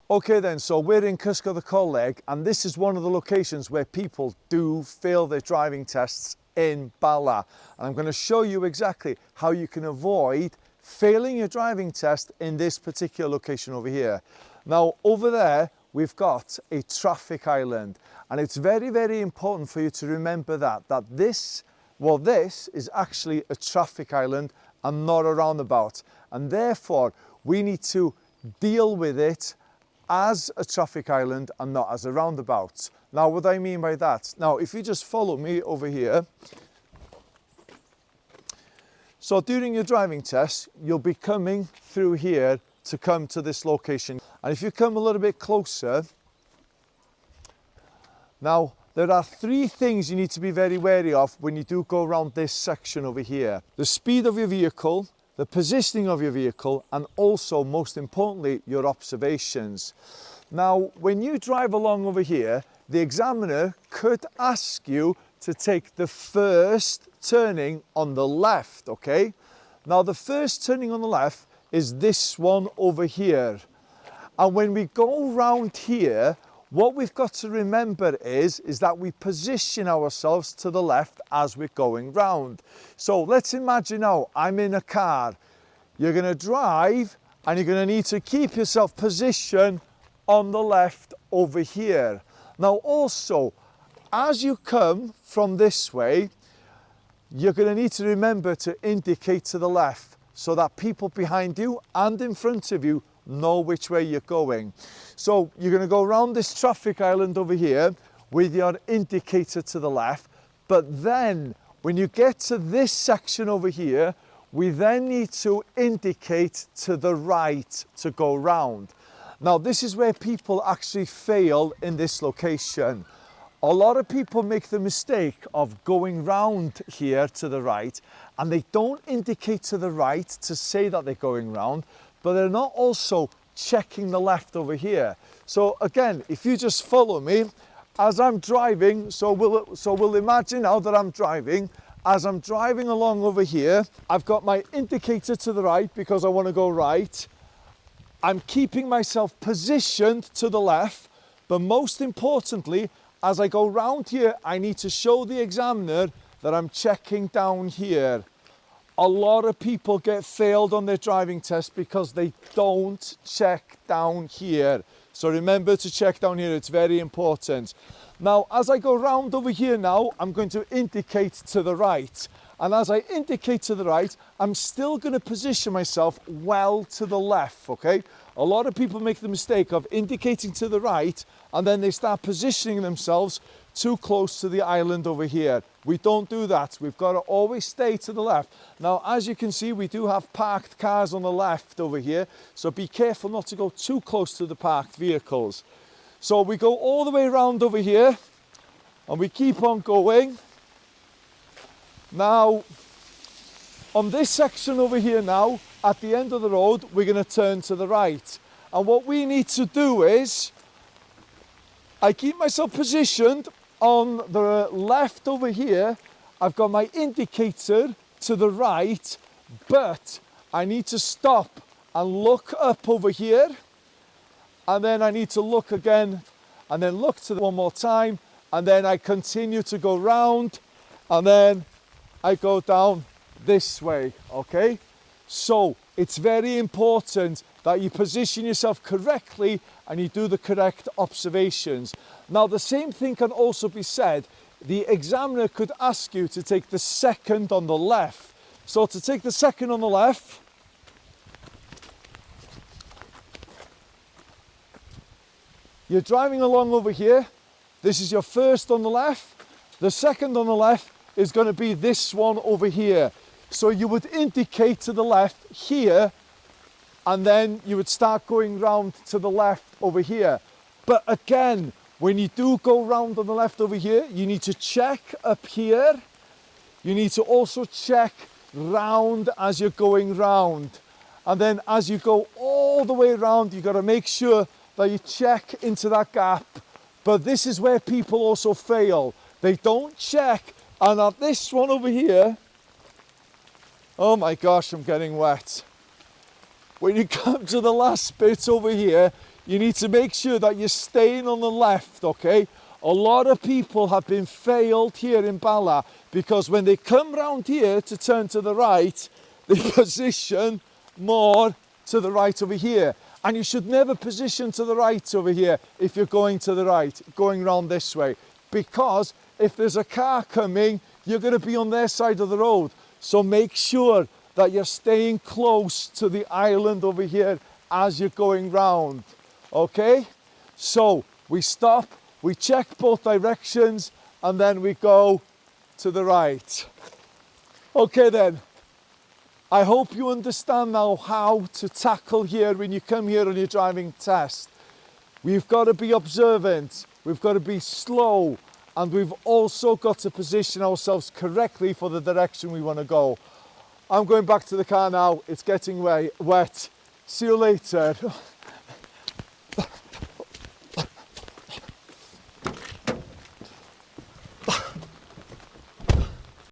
Okay then, so we're in Cysgod y Coleg, and this is one of the locations where people do fail their driving tests in Bala. And I'm going to show you exactly how you can avoid failing your driving test in this particular location over here. Now, over there, we've got a traffic island, and it's very, very important for you to remember that this is actually a traffic island and not a roundabout. And therefore, we need to deal with it as a traffic island and not as a roundabout. Now, what do I mean by that? Now, if you just follow me over here. So during your driving test, you'll be coming through here to come to this location. And if you come a little bit closer, now there are three things you need to be very wary of when you do go around this section over here. The speed of your vehicle, the positioning of your vehicle, and also, most importantly, your observations. Now, when you drive along over here, the examiner could ask you to take the first turning on the left, okay? Now, the first turning on the left is this one over here. And when we go round here, what we've got to remember is that we position ourselves to the left as we're going round. So let's imagine now I'm in a car. You're going to drive and you're going to need to keep yourself positioned on the left over here. Now also, as you come from this way, you're going to need to remember to indicate to the left so that people behind you and in front of you know which way you're going. So you're going to go around this traffic island over here with your indicator to the left, but then when you get to this section over here, we then need to indicate to the right to go round. Now, this is where people actually fail in this location. A lot of people make the mistake of going round here to the right, and they don't indicate to the right to say that they're going round, but they're not also checking the left over here. So again, if you just follow me as I'm driving, so we'll imagine now that I'm driving. As I'm driving along over here, I've got my indicator to the right because I want to go right. I'm keeping myself positioned to the left, but most importantly, as I go round here, I need to show the examiner that I'm checking down here. A lot of people get failed on their driving test because they don't check down here. So remember to check down here, it's very important. Now, as I go round over here now, I'm going to indicate to the right. And as I indicate to the right, I'm still going to position myself well to the left, okay? A lot of people make the mistake of indicating to the right and then they start positioning themselves too close to the island over here. We don't do that. We've got to always stay to the left. Now, as you can see, we do have parked cars on the left over here, so be careful not to go too close to the parked vehicles. So we go all the way around over here and we keep on going. Now, on this section over here now, at the end of the road, we're going to turn to the right. And what we need to do is, I keep myself positioned on the left over here. I've got my indicator to the right, but I need to stop and look up over here. And then I need to look again and then look to one more time. And then I continue to go round and then I go down this way, okay? So it's very important that you position yourself correctly and you do the correct observations. Now, the same thing can also be said. The examiner could ask you to take the second on the left. So to take the second on the left, you're driving along over here. This is your first on the left. The second on the left is going to be this one over here. So you would indicate to the left here, and then you would start going round to the left over here. But again, when you do go round on the left over here, you need to check up here. You need to also check round as you're going round. And then as you go all the way around, you've got to make sure that you check into that gap. But this is where people also fail. They don't check. And at this one over here, oh my gosh, I'm getting wet. When you come to the last bit over here, you need to make sure that you're staying on the left, okay? A lot of people have been failed here in Bala because when they come round here to turn to the right, they position more to the right over here. And you should never position to the right over here if you're going to the right, going round this way. Because if there's a car coming, you're going to be on their side of the road. So make sure that you're staying close to the island over here as you're going round, okay? So we stop, we check both directions, and then we go to the right. Okay then, I hope you understand now how to tackle here when you come here on your driving test. We've got to be observant, we've got to be slow, and we've also got to position ourselves correctly for the direction we want to go. I'm going back to the car now, it's getting wet. See you later.